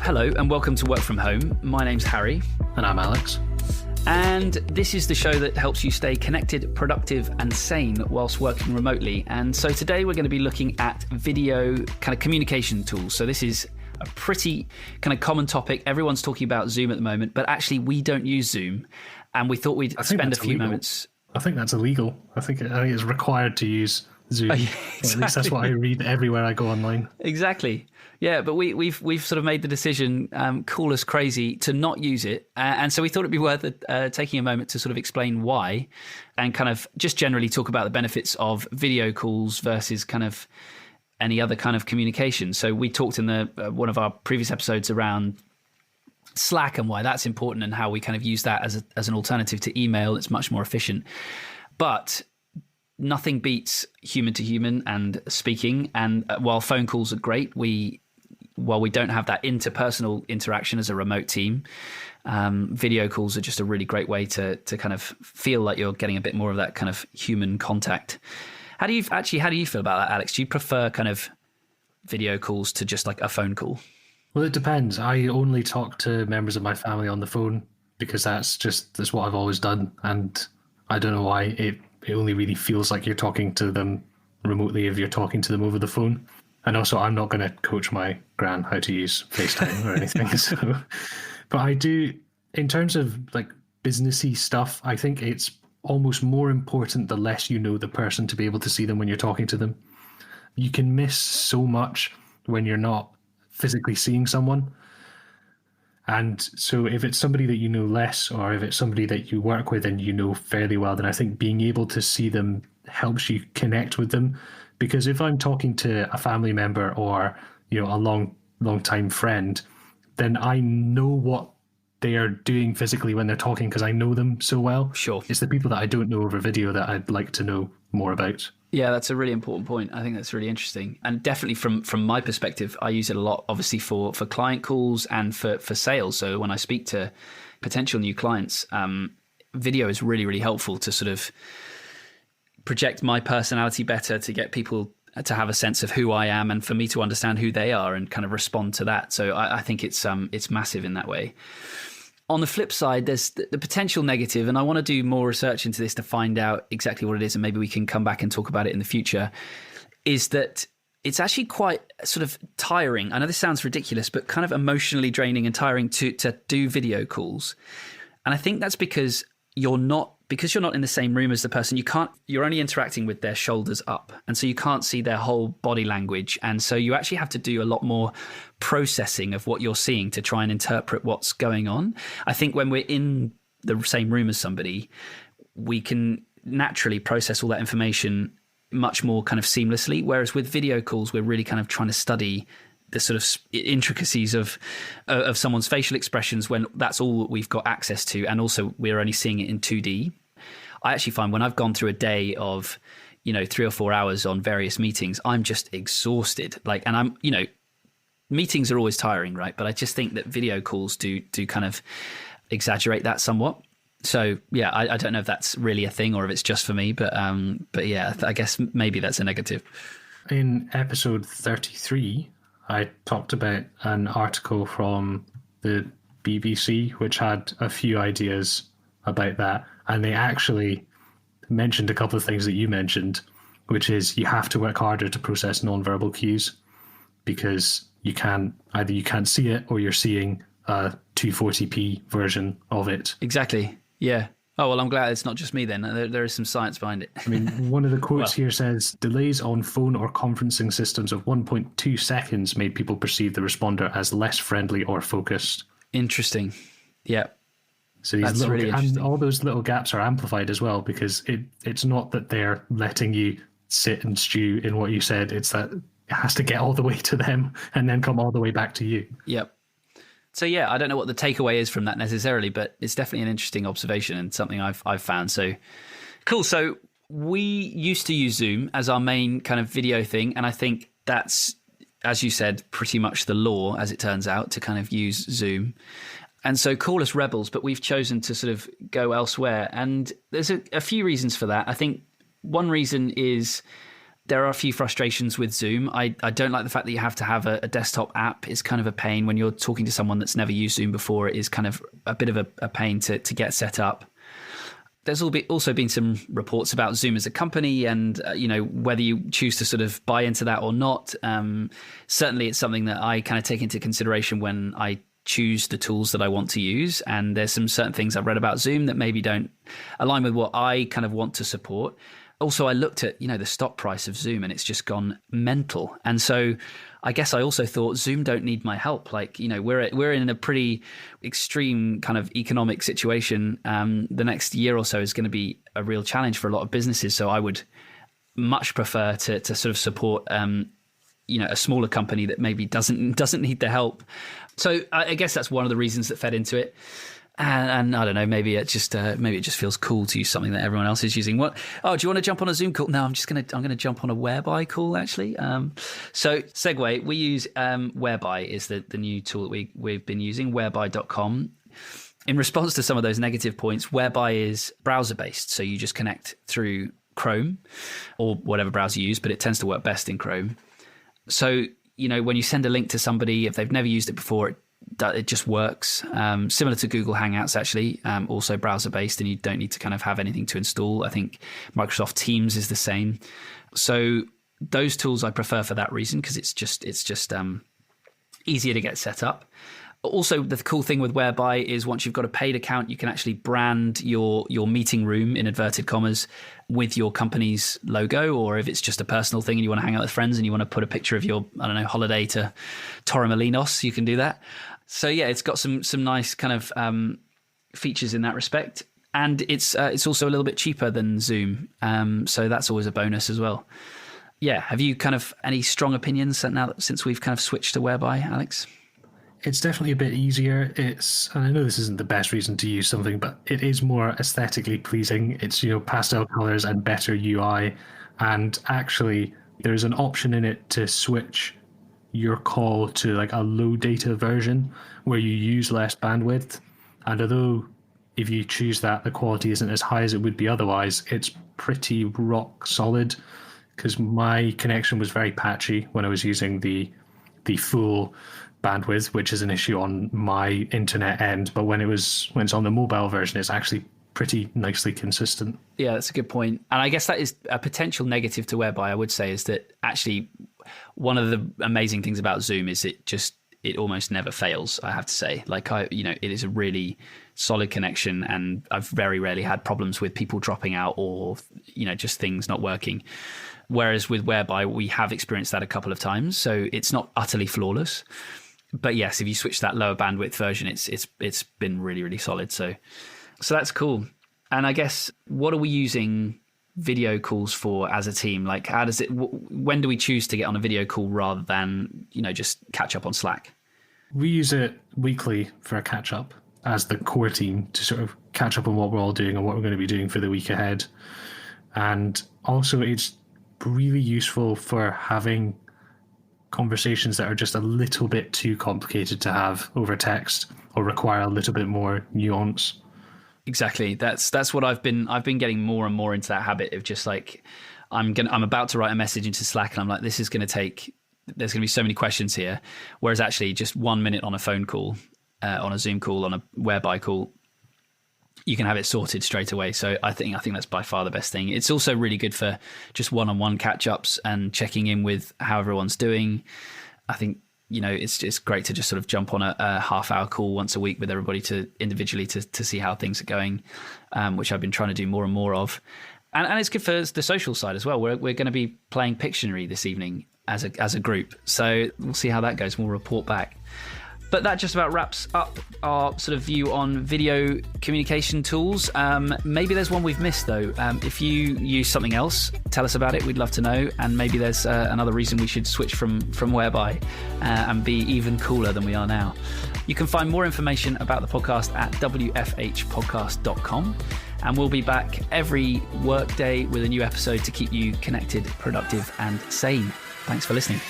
Hello and welcome to Work From Home. My name's Harry. And I'm Alex. And this is the show that helps you stay connected, productive and sane whilst working remotely. And so today we're going to be looking at video kind of communication tools. So this is a pretty kind of common topic. Everyone's talking about Zoom at the moment, but actually we don't use Zoom. And we thought we'd spend a few moments. I think that's illegal. I think it's required to use Zoom. Oh, yeah, exactly. At least that's what I read everywhere I go online. Exactly. Yeah, but we've sort of made the decision, call us crazy, to not use it. And so we thought it'd be worth taking a moment to sort of explain why and kind of just generally talk about the benefits of video calls versus kind of any other kind of communication. So we talked in one of our previous episodes around Slack and why that's important and how we kind of use that as an alternative to email. It's much more efficient. But nothing beats human to human and speaking. And while phone calls are great, while we don't have that interpersonal interaction as a remote team, video calls are just a really great way to kind of feel like you're getting a bit more of that kind of human contact. How do you feel about that, Alex? Do you prefer kind of video calls to just like a phone call? Well, it depends. I only talk to members of my family on the phone because that's what I've always done. And I don't know why it only really feels like you're talking to them remotely if you're talking to them over the phone. And also, I'm not going to coach my gran how to use FaceTime or anything. So, but I do, in terms of like businessy stuff, I think it's almost more important the less you know the person to be able to see them when you're talking to them. You can miss so much when you're not physically seeing someone. And so if it's somebody that you know less, or if it's somebody that you work with and you know fairly well, then I think being able to see them helps you connect with them. Because if I'm talking to a family member or, you know, a long time friend, then I know what they are doing physically when they're talking because I know them so well. Sure. It's the people that I don't know over video that I'd like to know more about. Yeah, that's a really important point. I think that's really interesting. And definitely from my perspective, I use it a lot, obviously, for client calls and for sales. So when I speak to potential new clients, video is really, really helpful to sort of project my personality better, to get people to have a sense of who I am and for me to understand who they are and kind of respond to that. So I think it's massive in that way. On the flip side, there's the potential negative, and I want to do more research into this to find out exactly what it is, and maybe we can come back and talk about it in the future, is that it's actually quite sort of tiring. I know this sounds ridiculous, but kind of emotionally draining and tiring to do video calls. And I think that's because you're not in the same room as the person. You're only interacting with their shoulders up. And so you can't see their whole body language. And so you actually have to do a lot more processing of what you're seeing to try and interpret what's going on. I think when we're in the same room as somebody, we can naturally process all that information much more kind of seamlessly. Whereas with video calls, we're really kind of trying to study the sort of intricacies of someone's facial expressions when that's all that we've got access to. And also we're only seeing it in 2D. I actually find when I've gone through a day of, 3 or 4 hours on various meetings, I'm just exhausted. Meetings are always tiring, right? But I just think that video calls do kind of exaggerate that somewhat. So yeah, I don't know if that's really a thing or if it's just for me, but yeah, I guess maybe that's a negative. In episode 33, I talked about an article from the BBC which had a few ideas about that, and they actually mentioned a couple of things that you mentioned, which is you have to work harder to process non-verbal cues because you can't see it or you're seeing a 240p version of it. Exactly. Yeah. Oh, well, I'm glad it's not just me then. There is some science behind it. I mean, one of the quotes here says, delays on phone or conferencing systems of 1.2 seconds made people perceive the responder as less friendly or focused. Interesting. Yeah. So these and all those little gaps are amplified as well because it's not that they're letting you sit and stew in what you said. It's that it has to get all the way to them and then come all the way back to you. Yep. So yeah, I don't know what the takeaway is from that necessarily, but it's definitely an interesting observation and something I've found. So cool. So we used to use Zoom as our main kind of video thing, and I think that's, as you said, pretty much the law, as it turns out, to kind of use Zoom. And so call us rebels, but we've chosen to sort of go elsewhere. And there's a few reasons for that. I think one reason is There are a few frustrations with Zoom. I don't like the fact that you have to have a desktop app. It's kind of a pain when you're talking to someone that's never used Zoom before. It is kind of a bit of a pain to get set up. There's also been some reports about Zoom as a company and, whether you choose to sort of buy into that or not. Certainly, it's something that I kind of take into consideration when I choose the tools that I want to use. And there's some certain things I've read about Zoom that maybe don't align with what I kind of want to support. Also, I looked at, the stock price of Zoom and it's just gone mental. And so I guess I also thought Zoom don't need my help. Like, we're in a pretty extreme kind of economic situation. The next year or so is going to be a real challenge for a lot of businesses. So I would much prefer to sort of support, a smaller company that maybe doesn't need the help. So I guess that's one of the reasons that fed into it. And I don't know, maybe it just feels cool to use something that everyone else is using. What? Oh, do you want to jump on a Zoom call? No, I'm gonna jump on a Whereby call actually. So segue, we use Whereby is the new tool that we've been using, whereby.com. In response to some of those negative points, Whereby is browser based, so you just connect through Chrome or whatever browser you use, but it tends to work best in Chrome. So when you send a link to somebody, if they've never used it before, it just works. Similar to Google Hangouts, actually, also browser based, and you don't need to kind of have anything to install. I think Microsoft Teams is the same. So those tools I prefer for that reason, because it's just easier to get set up. Also, the cool thing with Whereby is once you've got a paid account, you can actually brand your meeting room in inverted commas with your company's logo, or if it's just a personal thing and you want to hang out with friends and you want to put a picture of your, holiday to Torremolinos, you can do that. So yeah, it's got some nice kind of features in that respect, and it's also a little bit cheaper than Zoom, so that's always a bonus as well. Yeah, have you kind of any strong opinions since we've kind of switched to Whereby, Alex? It's definitely a bit easier. And I know this isn't the best reason to use something, but it is more aesthetically pleasing. It's, pastel colors and better UI. And actually, there's an option in it to switch your call to like a low data version where you use less bandwidth. And although if you choose that, the quality isn't as high as it would be otherwise, it's pretty rock solid, because my connection was very patchy when I was using the full bandwidth, which is an issue on my internet end, but when it's on the mobile version, it's actually pretty nicely consistent. Yeah, that's a good point. And I guess that is a potential negative to Whereby, I would say, is that actually one of the amazing things about Zoom is it almost never fails, I have to say. Like it is a really solid connection, and I've very rarely had problems with people dropping out or just things not working. Whereas with Whereby, we have experienced that a couple of times, so it's not utterly flawless. But yes, if you switch that lower bandwidth version, it's been really, really solid. So that's cool. And I guess, what are we using video calls for as a team? Like, how does it? When do we choose to get on a video call rather than just catch up on Slack? We use it weekly for a catch up as the core team to sort of catch up on what we're all doing and what we're going to be doing for the week ahead. And also, it's really useful for having conversations that are just a little bit too complicated to have over text or require a little bit more nuance. Exactly. That's what I've been getting more and more into, that habit of just like, I'm about to write a message into Slack and I'm like, there's going to be so many questions here. Whereas actually just 1 minute on a phone call, on a Zoom call, on a Whereby call, you can have it sorted straight away. So I think that's by far the best thing. It's also really good for just one-on-one catch-ups and checking in with how everyone's doing. I think, it's great to just sort of jump on a half-hour call once a week with everybody to individually to see how things are going, which I've been trying to do more and more of. And it's good for the social side as well. We're going to be playing Pictionary this evening as a group. So we'll see how that goes. We'll report back. But that just about wraps up our sort of view on video communication tools. Maybe there's one we've missed, though. If you use something else, tell us about it. We'd love to know. And maybe there's another reason we should switch from Whereby and be even cooler than we are now. You can find more information about the podcast at wfhpodcast.com. And we'll be back every workday with a new episode to keep you connected, productive, and sane. Thanks for listening.